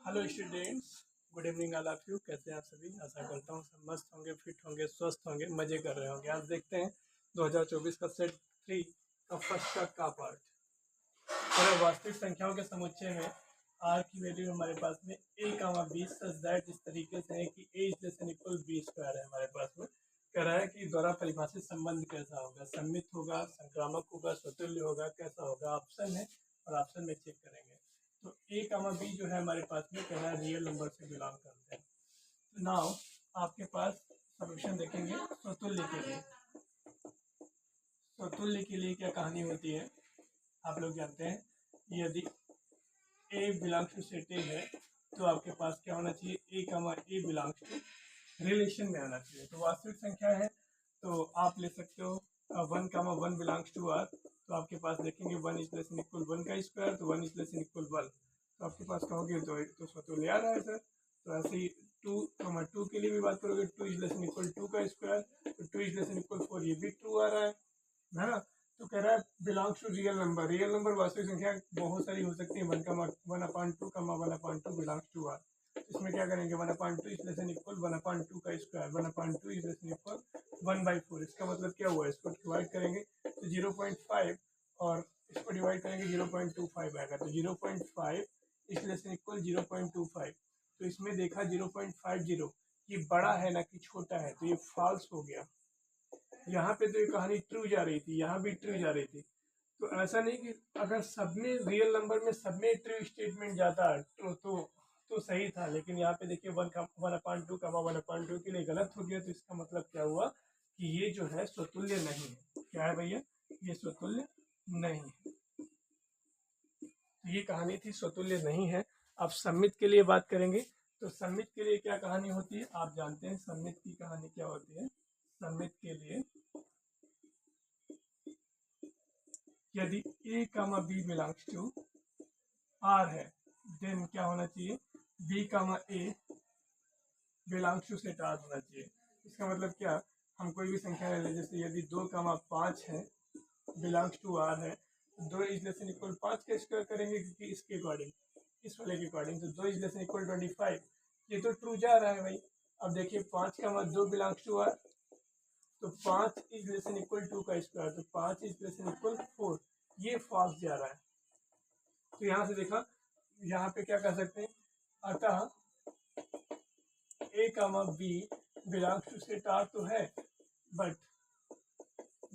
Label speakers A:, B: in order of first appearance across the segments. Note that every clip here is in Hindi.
A: Hello students, good evening all of you. कैसे हैं आप सभी? आशा करता हूँ सब मस्त होंगे, फिट होंगे, स्वस्थ होंगे, मजे कर रहे होंगे। आज देखते हैं 2024 का सेट 3 का फर्स्ट का पार्ट। और वास्तविक संख्याओं के समुच्चय में आर की वैल्यू हमारे पास में a, 20 सच दैट इस तरीके से है कि a is less than equal b square है हमारे पास में। कह रहा है कि द्वारा परिभाषित संबंध कैसा होगा, सम्मित होगा, संक्रामक होगा, स्वतुल्य होगा, कैसा होगा। ऑप्शन है और ऑप्शन में चेक करेंगे। तो a, b जो है हमारे पास में कह रहा है रियल नंबर से बिलोंग करते हैं। तो नाउ आपके पास सॉल्यूशन देखेंगे स्वतुल्य के लिए। स्वतुल्य के लिए क्या कहानी होती है आप लोग जानते हैं। यदि a belongs to set A है तो आपके पास क्या होना चाहिए, a, बिलोंग्स टू रिलेशन में आना चाहिए। तो वास्तविक संख्या है तो आप ले सकते हो 1, 1 बिलोंग्स टू आर। तो आपके पास देखेंगे 1 इज लेस देन इक्वल 1 का स्क्वायर, तो 1 इज लेस देन इक्वल 1। तो आपके पास कहोगे तो स्वतुल्य आ रहा है सर। तो ऐसे ही 2, 2 के लिए भी बात करोगे, 2 इज लेस देन इक्वल 2 का स्क्वायर, तो 2 इज लेस देन इक्वल 4, ये भी ट्रू आ रहा है ना। तो कह रहा है belongs to real number. Real number वास्तविक संख्या बहुत सारी हो सकती है, 1/2, 1/2 बिलोंग्स टू आर। इसमें क्या करेंगे, 1/2 इज लेस देन इक्वल 1/2 का square, 1/2 is less than equal 1/4। इसका मतलब क्या हुआ, इसको डिवाइड करेंगे तो 0.5 और इसको डिवाइड करेंगे 0.25 आएगा। तो 0.5 इज लेस देन इक्वल 0.25। तो इसमें देखा 0.50 ये बड़ा है ना कि छोटा है, तो ये फॉल्स हो गया। यहाँ पे तो ये कहानी ट्रू जा रही थी, यहाँ भी ट्रू जा रही थी। तो ऐसा नहीं कि अगर सब में रियल नंबर में सब में ट्रू स्टेटमेंट जाता तो सही था, लेकिन यहाँ पे देखिए 1/2 के लिए गलत हो गया। तो इसका मतलब क्या हुआ कि ये जो है स्वतुल्य नहीं है। क्या है भैया, ये स्वतुल्य नहीं है। तो ये कहानी थी स्वतुल्य नहीं है। अब सम्मित के लिए बात करेंगे। तो सम्मित के लिए क्या कहानी होती है आप जानते हैं। सम्मित की कहानी क्या होती है, सम्मित के लिए यदि a, b belongs to r है देन क्या होना चाहिए, b, a belongs to set r होना चाहिए। इसका मतलब क्या, हम कोई भी संख्या ले लें, जैसे यदि 2, 5 है बिलोंग्स टू r है, 2 इज लेस देन इक्वल 5 का स्क्वायर करेंगे क्योंकि इसके अकॉर्डिंग, इस वाले के अकॉर्डिंग। तो 2 इज लेस देन इक्वल 25, ये तो ट्रू जा रहा है भाई। अब देखिए 5, 2 बिलोंग्स टू r, तो 5 इज लेस देन इक्वल 2 का स्क्वायर, तो 5 इज लेस देन इक्वल 4, ये फॉल्स जा रहा है। तो यहाँ से देखा, यहाँ पे क्या कर सकते हैं, अतः a, b belongs to set r तो है, but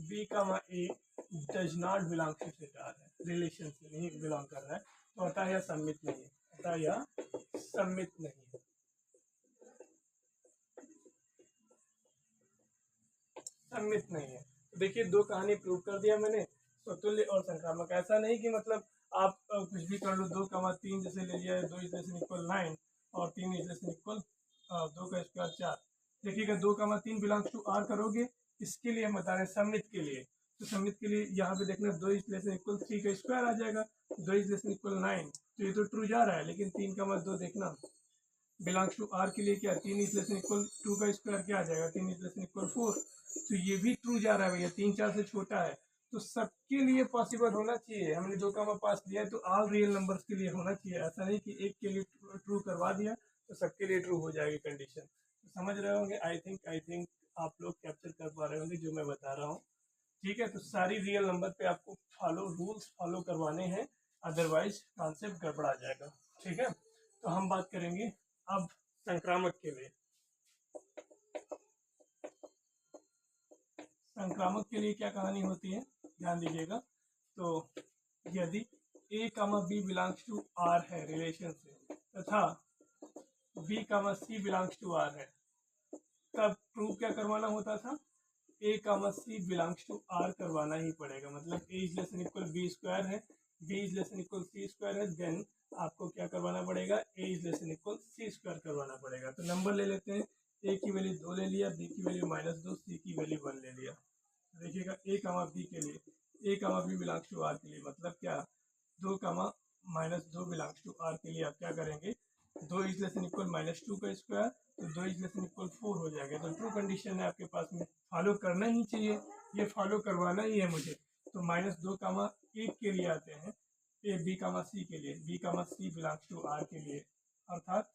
A: b, a does not belong to set r है, रिलेशन से नहीं बिलोंग कर रहा है। तो अतः यह सम्मित नहीं है, अतः यह सम्मित नहीं है, सम्मित नहीं है। तो देखिए दो कहानी प्रूव कर दिया मैंने, स्वतुल्य और संक्रामक। ऐसा नहीं कि मतलब आप कुछ भी कर लो, 2, 3 जैसे ले लिया है, 2 इज लेस देन इक्वल 9 और 3 इज लेस देन इक्वल 2 का स्क्वायर 4। देखिएगा 2, 3 बिलोंग्स टू आर करोगे, इसके लिए हम बता रहे हैं सम्मित के लिए। तो सम्मित के लिए यहाँ पे देखना 2 इज लेस देन इक्वल 3 का स्क्वायर आ जाएगा, 2 इज लेस देन इक्वल 9, तो ये तो ट्रू जा रहा है। लेकिन 3, 2 देखना बिलोंग्स टू आर के लिए क्या, 3 इज लेस देन इक्वल 2 का स्क्वायर क्या आ जाएगा, 3 इज लेस देन इक्वल 4, तो ये भी ट्रू जा रहा है भैया, 3, 4 से छोटा है। तो सबके लिए पॉसिबल होना चाहिए। हमने 2, 5 दिया है तो ऑल रियल नंबर्स के लिए होना चाहिए। ऐसा नहीं कि एक के लिए ट्रू करवा दिया तो सबके लिए ट्रू हो जाएगी कंडीशन। तो समझ रहे होंगे, आई थिंक आप लोग कैप्चर कर पा रहे होंगे जो मैं बता रहा हूँ। ठीक है, तो सारी रियल नंबर पे आपको रूल्स फॉलो करवाने हैं, अदरवाइज कॉन्सेप्ट गड़बड़ा जाएगा। ठीक है, तो हम बात करेंगे अब संक्रामक के लिए। संक्रामक के लिए क्या कहानी होती है ध्यान दीजिएगा। तो यदि a, b belongs to r है रिलेशन से, तथा b, c belongs to r है, तब प्रूव क्या करवाना होता था, a, c belongs to r करवाना ही पड़ेगा। मतलब a is less than equal b square है, b is less than equal c square है, देन आपको क्या करवाना पड़ेगा, a is less than equal c square करवाना पड़ेगा। तो नंबर ले लेते हैं, a की वैल्यू 2 ले लिया, b की वैल्यू -2, c की वैल्यू 1 ले लिया। देखिएगा a, b के लिए, a, b belongs to r के लिए मतलब क्या, 2, -2 बिलोंग्स टू r के लिए आप क्या करेंगे, 2 इज लेस देन इक्वल -2 का स्क्वायर, तो 2 इज लेस देन इक्वल 4 हो जाएगा। तो ट्रू कंडीशन है आपके पास में, फॉलो करना ही चाहिए, ये फॉलो करवाना ही है मुझे। तो -2, 1 के लिए आते हैं, a, b, c के लिए, b, c belongs to r के लिए अर्थात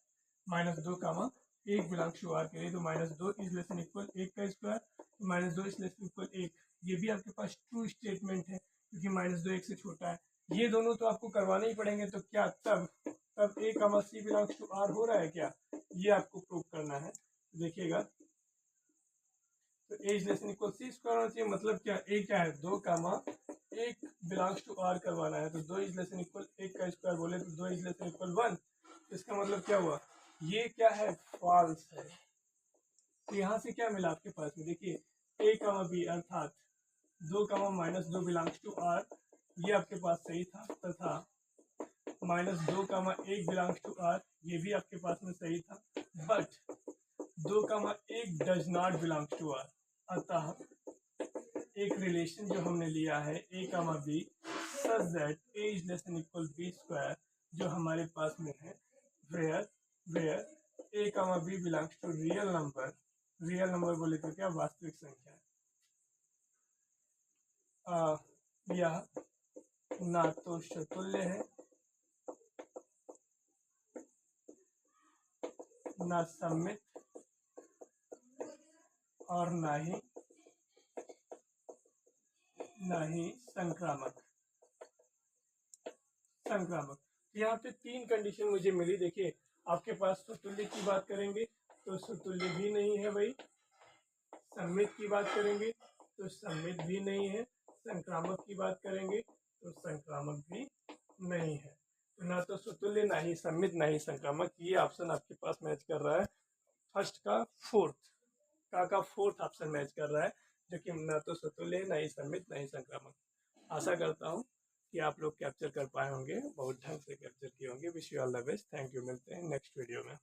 A: -2 कामा 1 बिलोंग्स टू आर के लिए, तो -2 इज लेस देन इक्वल 1 का square, -2 is less than equal 1। ये भी आपके पास ट्रू स्टेटमेंट है क्योंकि -2 1 से छोटा है। ये दोनों तो आपको करवाने ही पड़ेंगे, तो क्या तब ए कामा सी बिलोंग्स टू आर हो रहा है क्या, ये आपको प्रूव करना है। देखिएगा, तो A is less than equal C square होना चाहिए, मतलब क्या ए क्या है 2 कामा 1 बिलोंग्स टू आर करवाना है, तो 2 इज लेस देन इक्वल 1 का स्क्वायर बोले तो 2 इज लेस देन इक्वल 1। इसका मतलब क्या हुआ, ये क्या है फॉल्स है। तो यहाँ से क्या मिला आपके पास में, देखिए ए कामा बी अर्थात 2 कामा -2 बिलोंग्स टू आर, ये आपके पास सही था, तथा -2 कामा 1 बिलोंग्स टू आर, ये भी आपके पास में सही था, but 2 comma 1 does not belongs to R. अतः एक रिलेशन जो हमने लिया है A comma B such that A is less than equal B square, जो हमारे पास में है, where A comma B belongs to real number बोले तो क्या वास्तविक संख्या, यह ना तो शतुल्य है, ना सममित, और ना ही संक्रामक। यहाँ पे 3 कंडीशन मुझे मिली। देखिए, आपके पास सुतुल्य की बात करेंगे तो सुतुल्य भी नहीं है भाई, सम्मित की बात करेंगे तो सम्मित भी नहीं है, संक्रामक की बात करेंगे तो संक्रामक भी नहीं है। तो ना तो सुतुल्य, ना ही सम्मित, ना ही संक्रामक, ये ऑप्शन आपके पास मैच कर रहा है। फर्स्ट का फोर्थ ऑप्शन मैच कर रहा है, जो कि ना तो सुतुल्य, ना ही सम्मित, ना ही संक्रामक। आशा करता हूँ कि आप लोग कैप्चर कर पाए होंगे, बहुत ढंग से कैप्चर किए होंगे। Wish you all the best, thank you. मिलते हैं नेक्स्ट वीडियो में।